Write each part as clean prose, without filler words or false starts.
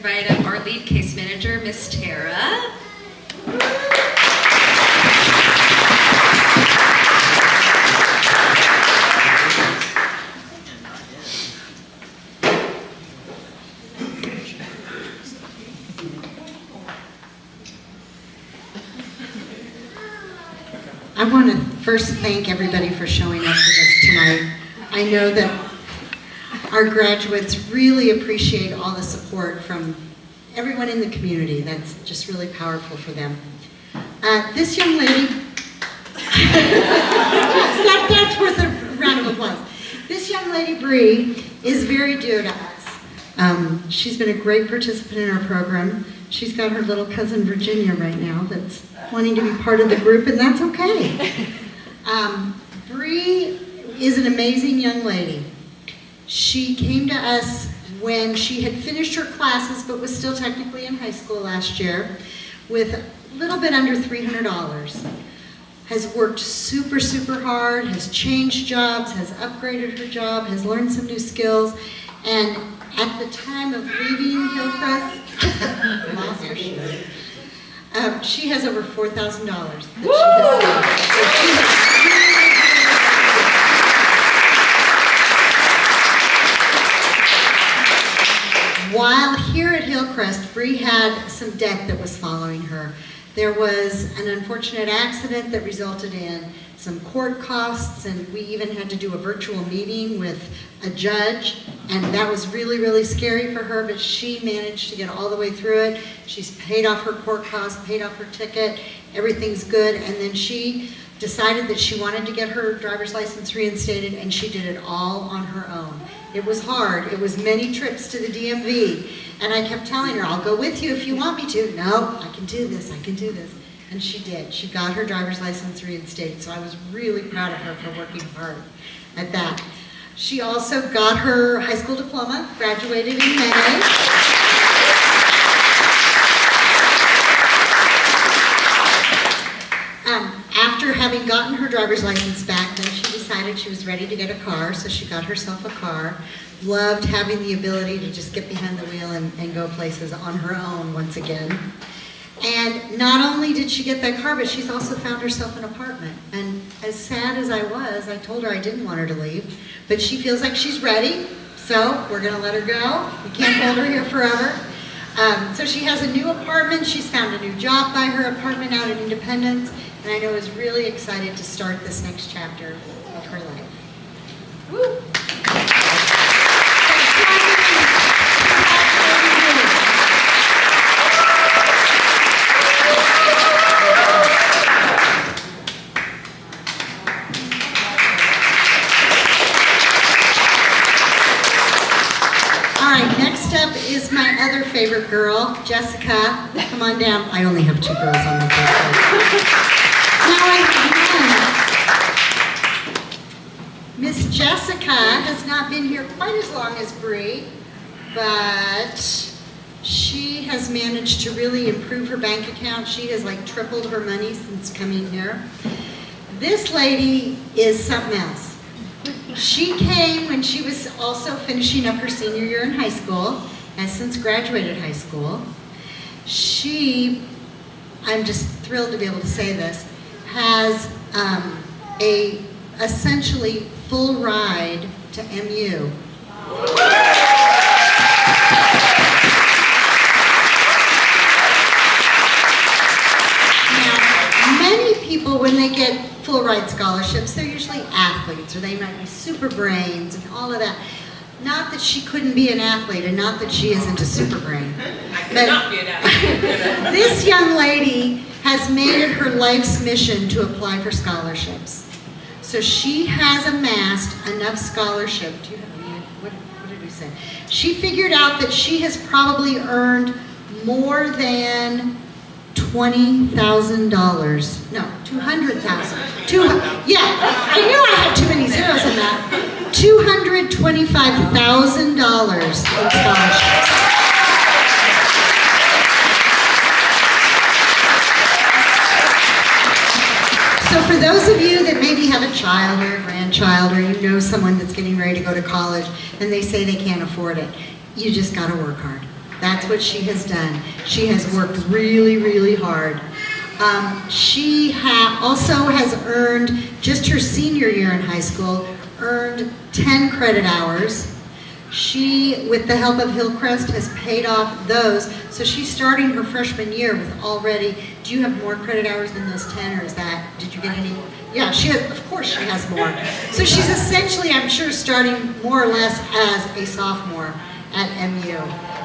invite up our lead case manager, Miss Tara. I want to first thank everybody for showing up for this tonight. I know that our graduates really appreciate all the support from everyone in the community. That's just really powerful for them. This young lady, that's worth a round of applause. This young lady, Bree, is very dear to us. She's been a great participant in our program. She's got her little cousin Virginia right now that's wanting to be part of the group, and that's okay. Bree is an amazing young lady. She came to us when she had finished her classes but was still technically in high school last year with a little bit under $300. Has worked super, super hard, has changed jobs, has upgraded her job, has learned some new skills, and at the time of leaving Hillcrest, lost her shit. She has over $4,000 that she has saved. While here at Hillcrest, Bree had some debt that was following her. There was an unfortunate accident that resulted in some court costs, and we even had to do a virtual meeting with a judge, and that was really, really scary for her, but she managed to get all the way through it. She's paid off her court costs, paid off her ticket, everything's good, and then she decided that she wanted to get her driver's license reinstated, and she did it all on her own. It was hard. It was many trips to the DMV, and I kept telling her, I'll go with you if you want me to. No, I can do this, I can do this. And she did. She got her driver's license reinstated, so I was really proud of her for working hard at that. She also got her high school diploma, graduated in May. After having gotten her driver's license back, then she decided she was ready to get a car, so she got herself a car. Loved having the ability to just get behind the wheel and go places on her own once again. And not only did she get that car, but she's also found herself an apartment. And as sad as I was, I told her I didn't want her to leave, but she feels like she's ready, so we're gonna let her go. We can't hold her here forever. So she has a new apartment. She's found a new job by her apartment out in Independence, and I know is really excited to start this next chapter of her life. Woo! Is my other favorite girl, Jessica. Come on down. I only have two girls on the first. Now I have one. Miss Jessica has not been here quite as long as Bree, but she has managed to really improve her bank account. She has like tripled her money since coming here. This lady is something else. She came when she was also finishing up her senior year in high school, has since graduated high school. She, I'm just thrilled to be able to say this, has a essentially full ride to MU. Now, many people, when they get full ride scholarships, they're usually athletes, or they might be super brains and all of that. Not that she couldn't be an athlete, and not that she isn't a super brain. I could not be an athlete. This young lady has made it her life's mission to apply for scholarships. So she has amassed enough scholarship. Do you have any, what did we say? She figured out that she has probably earned more than $20,000. No, $200,000. Yeah, I knew I had too many zeros in that. $225,000 in scholarships. So for those of you that maybe have a child or a grandchild, or you know someone that's getting ready to go to college and they say they can't afford it, you just gotta work hard. That's what she has done. She has worked really, really hard. She also has earned, just her senior year in high school, earned 10 credit hours. She, with the help of Hillcrest, has paid off those. So she's starting her freshman year with already, do you have more credit hours than those 10, or is that, did you get any? Yeah, she has, of course she has more. So she's essentially, I'm sure, starting more or less as a sophomore at MU.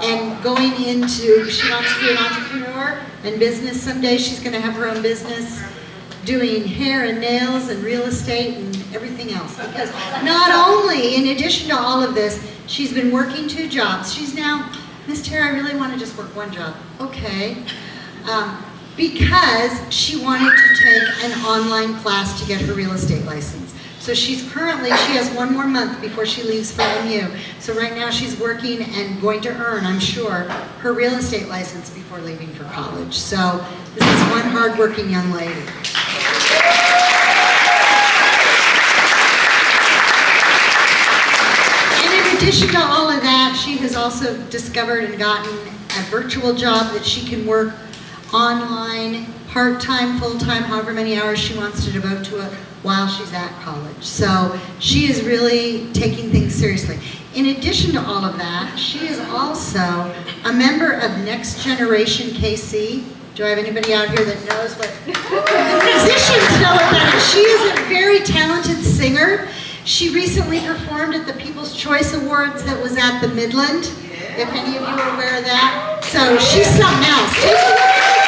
And going into, she wants to be an entrepreneur and business someday. She's going to have her own business doing hair and nails and real estate and everything else. Because not only, in addition to all of this, she's been working 2 jobs. She's now, Miss Tara, I really want to just work 1 job. Okay. Because she wanted to take an online class to get her real estate license. So she has 1 more month before she leaves for MU. So right now she's working and going to earn, I'm sure, her real estate license before leaving for college. So this is one hardworking young lady. And in addition to all of that, she has also discovered and gotten a virtual job that she can work online, part-time, full-time, however many hours she wants to devote to it while she's at college. So she is really taking things seriously. In addition to all of that, she is also a member of Next Generation KC. Do I have anybody out here that knows what? The musicians know what that is. She is a very talented singer. She recently performed at the People's Choice Awards that was at the Midland, if any of you are aware of that. So she's something else. Take a look at this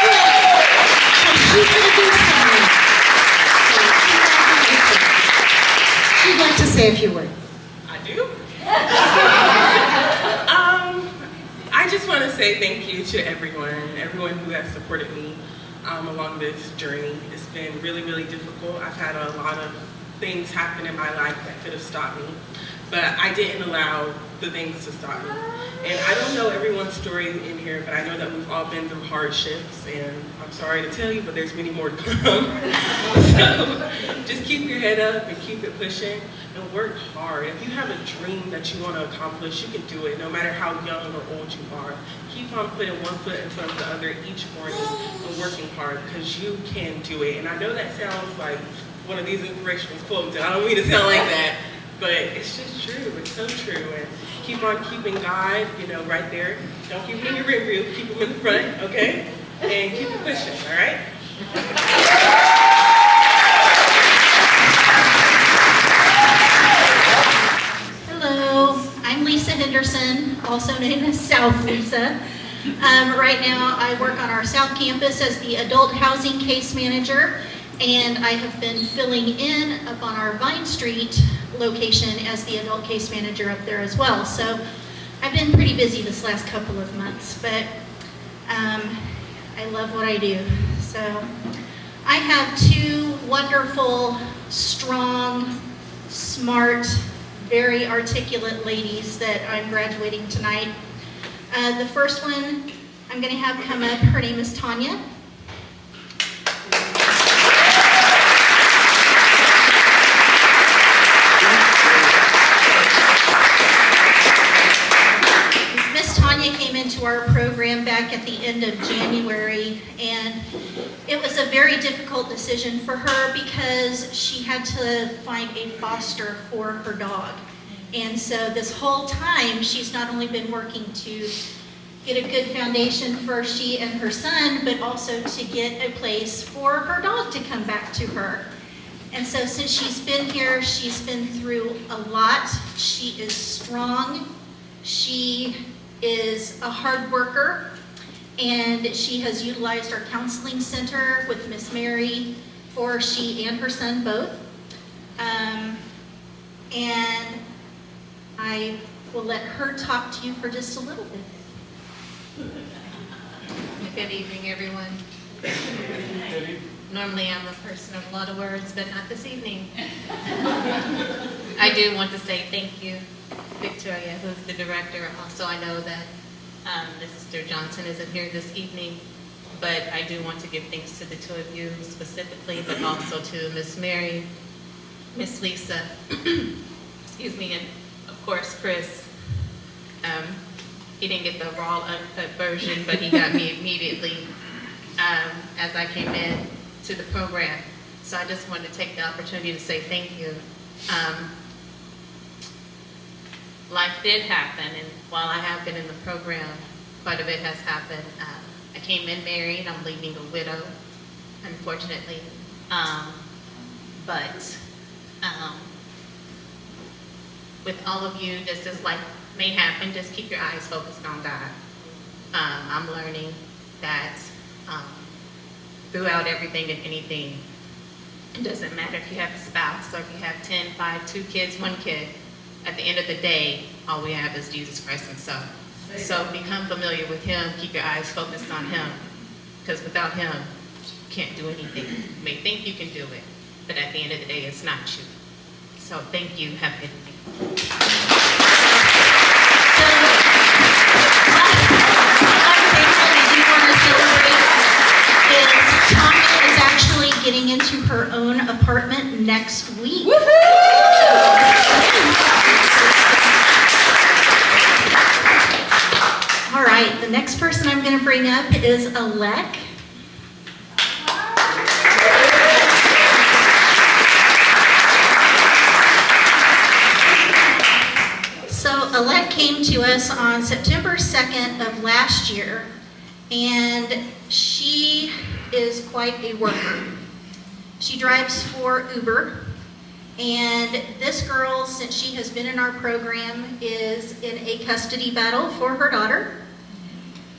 lady. So she's going to do something. She'd like to say a few words. I do? I just want to say thank you to everyone who has supported me along this journey. It's been really, really difficult. I've had a lot of things happen in my life that could have stopped me, but I didn't allow the things to stop me. And I don't know everyone's story in here, but I know that we've all been through hardships, and I'm sorry to tell you, but there's many more to come. So just keep your head up and keep it pushing and work hard. If you have a dream that you want to accomplish, you can do it, no matter how young or old you are. Keep on putting one foot in front of the other each morning and working hard, because you can do it. And I know that sounds like one of these inspirational quotes, and I don't mean to sound like that, but it's just true. It's so true. And keep on keeping God, right there. Don't keep him in your rear view. Keep him in the front, okay? And keep it pushing, all right? Hello, I'm Lisa Henderson, also known as South Lisa. Right now, I work on our South Campus as the Adult Housing Case Manager, and I have been filling in up on our Vine Street location as the Adult Case Manager up there as well. So I've been pretty busy this last couple of months, but I love what I do. So I have 2 wonderful, strong, smart, very articulate ladies that I'm graduating tonight. The first one I'm going to have come up, her name is Tonya. Miss Tonya came into our program back at the end of January, and it was a very difficult decision for her because she had to find a foster for her dog. And so this whole time, she's not only been working to get a good foundation for she and her son, but also to get a place for her dog to come back to her. And so since she's been here, she's been through a lot. She is strong. She is a hard worker, and she has utilized our counseling center with Miss Mary for she and her son both. And I will let her talk to you for just a little bit. Good evening, everyone. Normally I'm a person of a lot of words, but not this evening. I do want to say thank you, Victoria, who's the director. Also, I know that Mr. Johnson isn't here this evening, but I do want to give thanks to the 2 of you specifically, but also to Miss Mary, Miss Lisa, excuse me, and of course Chris. He didn't get the raw uncut version, but he got me immediately as I came in to the program. So I just wanted to take the opportunity to say thank you. Life did happen, and while I have been in the program, quite a bit has happened. I came in married. I'm leaving a widow, unfortunately. But with all of you, just as life may happen, just keep your eyes focused on God. I'm learning that throughout everything and anything, it doesn't matter if you have a spouse or if you have 10, 5, 2 kids, 1 kid. At the end of the day, all we have is Jesus Christ himself. So become familiar with him, keep your eyes focused on him, because without him, you can't do anything. You may think you can do it, but at the end of the day, it's not you. So thank you, have a good day. Another thing that I do want to celebrate is Tonya is actually getting into her own apartment next week. All right, the next person I'm going to bring up is Aleek. So Aleek came to us on September 2nd of last year, and she is quite a worker. She drives for Uber, and this girl, since she has been in our program, is in a custody battle for her daughter,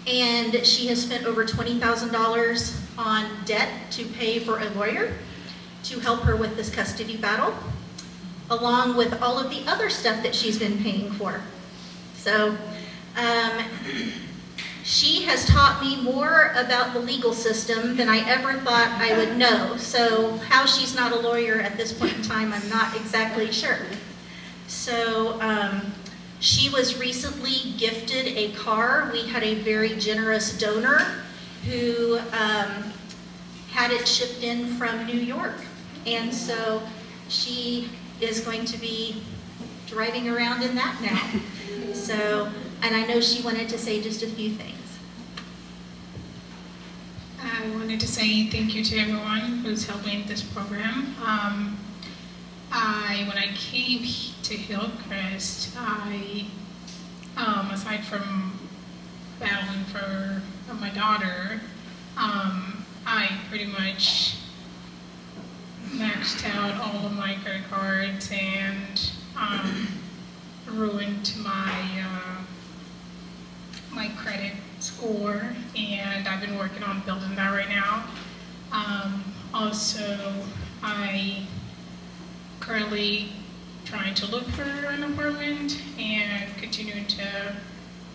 and she has spent over $20,000 on debt to pay for a lawyer to help her with this custody battle, along with all of the other stuff that she's been paying for. So she has taught me more about the legal system than I ever thought I would know. So how she's not a lawyer at this point in time, I'm not exactly sure. So she was recently gifted a car. We had a very generous donor who had it shipped in from New York. And so she is going to be driving around in that now. So, and I know she wanted to say just a few things. I wanted to say thank you to everyone who's helping this program. When I came to Hillcrest, aside from battling for my daughter, I pretty much maxed out all of my credit cards and ruined my credit score, and I've been working on building that right now. Also, I currently trying to look for an apartment and continuing to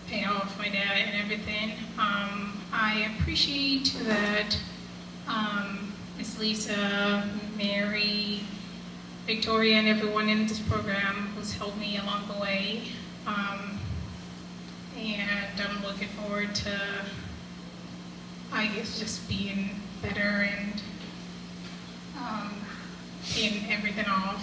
pay off my debt and everything. I appreciate that Ms. Lisa, Mary, Victoria, and everyone in this program who's helped me along the way. And I'm looking forward to, I guess, just being better and paying everything off.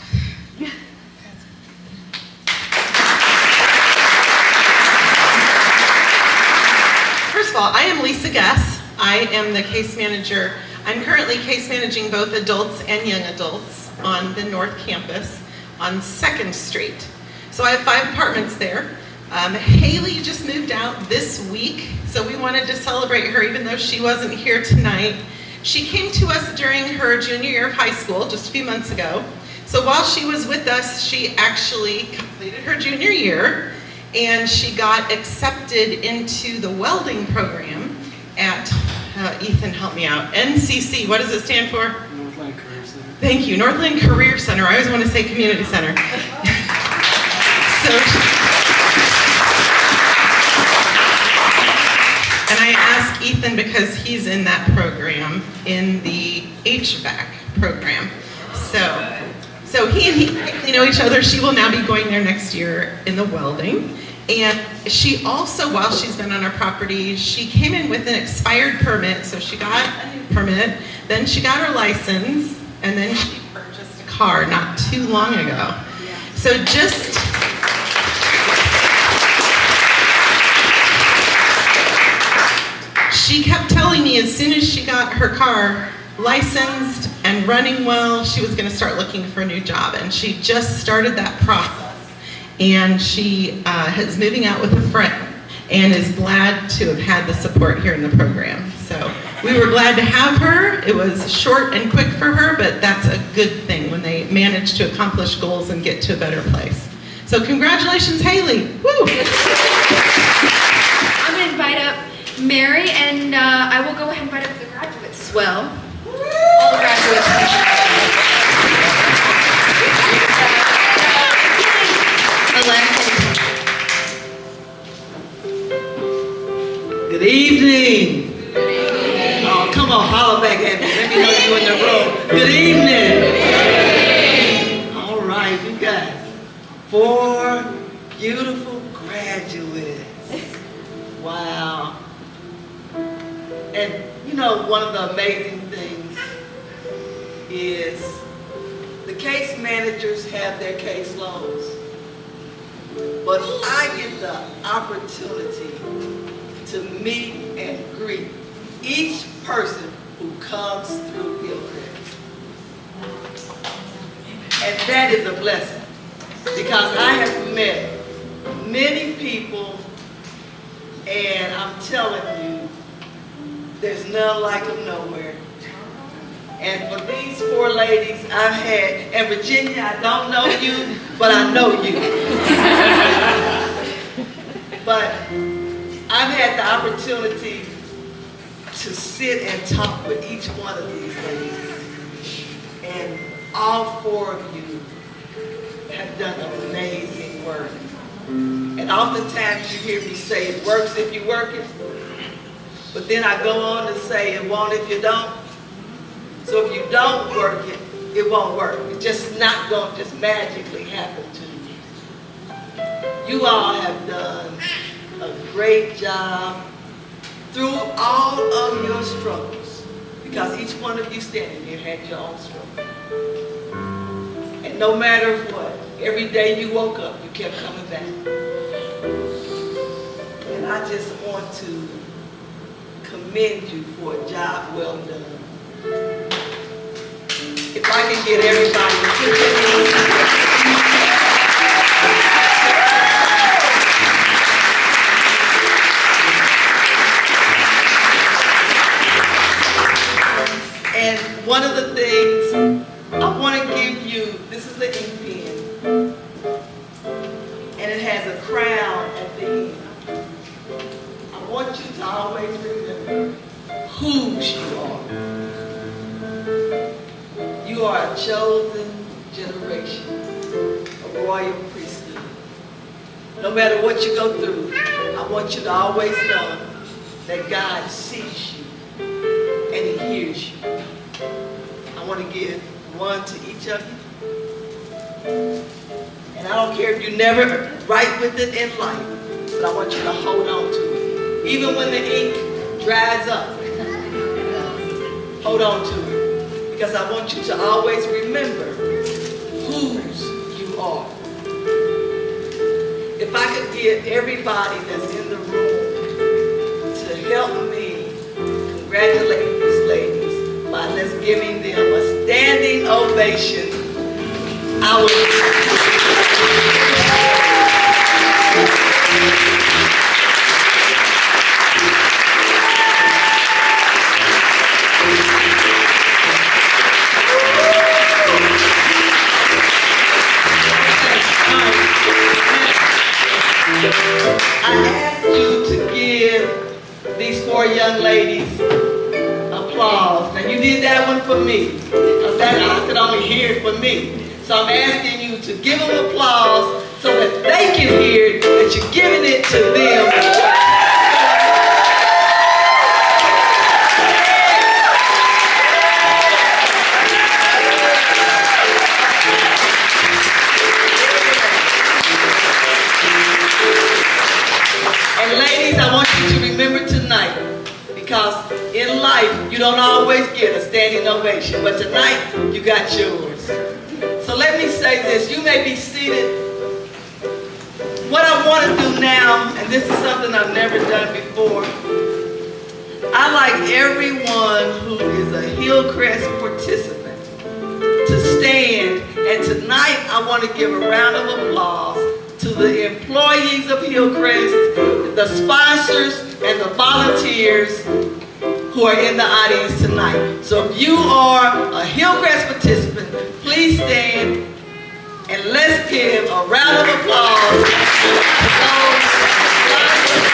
First of all, I am Lisa Guess. I am the case manager. I'm currently case managing both adults and young adults on the North Campus on 2nd Street. So I have 5 apartments there. Hailey just moved out this week, so we wanted to celebrate her even though she wasn't here tonight. She came to us during her junior year of high school just a few months ago. So while she was with us, she actually completed her junior year, and she got accepted into the welding program at, Ethan, help me out, NCC. What does it stand for? Northland Career Center. Thank you, Northland Career Center. I always want to say community center. And I asked Ethan, because he's in that program, in the HVAC program. So he and he know each other. She will now be going there next year in the welding. And she also, while she's been on our property, she came in with an expired permit. So she got a new permit, then she got her license, and then she purchased a car not too long ago. So just she kept telling me as soon as she got her car licensed and running well, she was going to start looking for a new job. And she just started that process. And she is moving out with a friend and is glad to have had the support here in the program. So we were glad to have her. It was short and quick for her, but that's a good thing when they manage to accomplish goals and get to a better place. So congratulations, Hailey. Woo! I'm going to invite up Mary, and I will go ahead and invite up the graduates as well. All the graduates. Good evening. Oh, come on, holler back at me. Let me know you in the room. Good evening. All right, we got 4 beautiful graduates. Wow. And you know, one of the amazing things is the case managers have their case loads. But I get the opportunity to meet and greet each person who comes through Hillcrest. And that is a blessing, because I have met many people, and I'm telling you, there's none like them nowhere. And for these 4 ladies I've had, and Virginia, I don't know you, but I know you. But I've had the opportunity to sit and talk with each one of these ladies. And all 4 of you have done amazing work. And oftentimes you hear me say, it works if you work it. But then I go on to say, it won't if you don't. So if you don't work it, it won't work. It's just not going to just magically happen to you. You all have done a great job through all of your struggles, because each one of you standing here had your own struggle. And no matter what, every day you woke up, you kept coming back. And I just want to commend you for a job well done. If I can get everybody to put their hands together. And one of the things I want to give you, this is the ink pen, and it has a crown at the end. I want you to always remember whose you are. You are a chosen generation, a royal priesthood. No matter what you go through, I want you to always know that God sees you and He hears you. I want to give one to each of you. And I don't care if you never write with it in life, but I want you to hold on to it. Even when the ink dries up, hold on to it. Because I want you to always remember whose you are. If I could get everybody that's in the room to help me congratulate these ladies by let's giving them a standing ovation, I would. I ask you to give these 4 young ladies applause. Now you did that one for me, because I could only hear it for me. So I'm asking you to give them applause so that they can hear that you're giving it to them. And ladies, I want you to remember tonight, because in life you don't always get a standing ovation, but tonight you got yours. So let me say this, you may be seated. What I want to do now, and this is something I've never done before, I everyone who is a Hillcrest participant to stand. And tonight, I want to give a round of applause to the employees of Hillcrest, the sponsors, and the volunteers who are in the audience tonight. So if you are a Hillcrest participant, please stand and let's give a round of applause to those sponsors.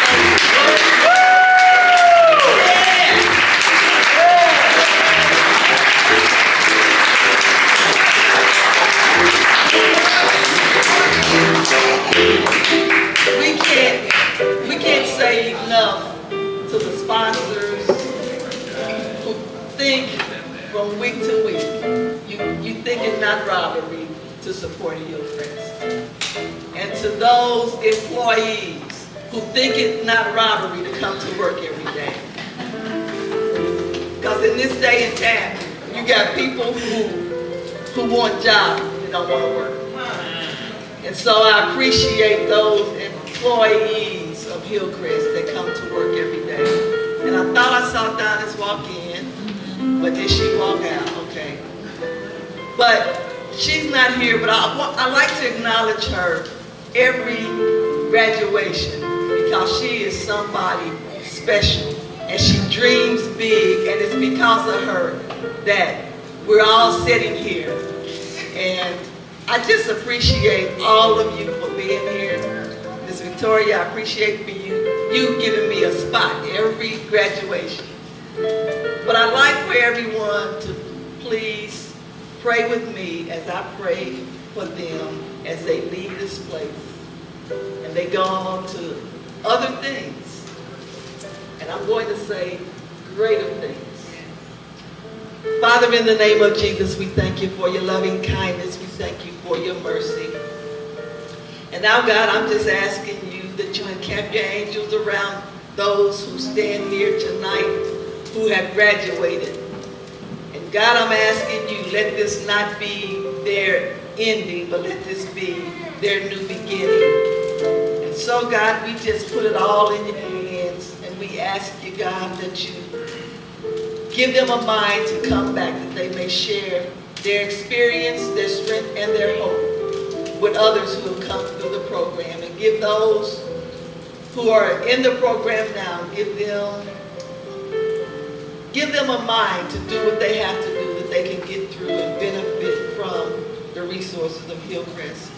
We can't say enough to the sponsors who think from week to week. You think it's not robbery to support Hillcrest. And to those employees who think it's not robbery to come to work every day. Because in this day and time, you got people who want jobs and don't want to work. And so I appreciate those employees of Hillcrest that come to work every day. And I thought I saw Donna's walk in, but did she walk out? Okay. But she's not here, but I like to acknowledge her every graduation because she is somebody special and she dreams big, and it's because of her that we're all sitting here. And I just appreciate all of you for being here. Miss Victoria, I appreciate for you giving me a spot every graduation. But I'd like for everyone to please pray with me as I pray for them as they leave this place and they go on to other things. And I'm going to say greater things. Father, in the name of Jesus, we thank you for your loving kindness. We thank you for your mercy. And now, God, I'm just asking you that you encamp your angels around those who stand here tonight who have graduated. And God, I'm asking you, let this not be their ending, but let this be their new beginning. And so, God, we just put it all in your hands, and we ask you, God, that you give them a mind to come back, that they may share their experience, their strength, and their hope with others who have come through the program. And give those who are in the program now, give them a mind to do what they have to do, that they can get through and benefit from the resources of Hillcrest.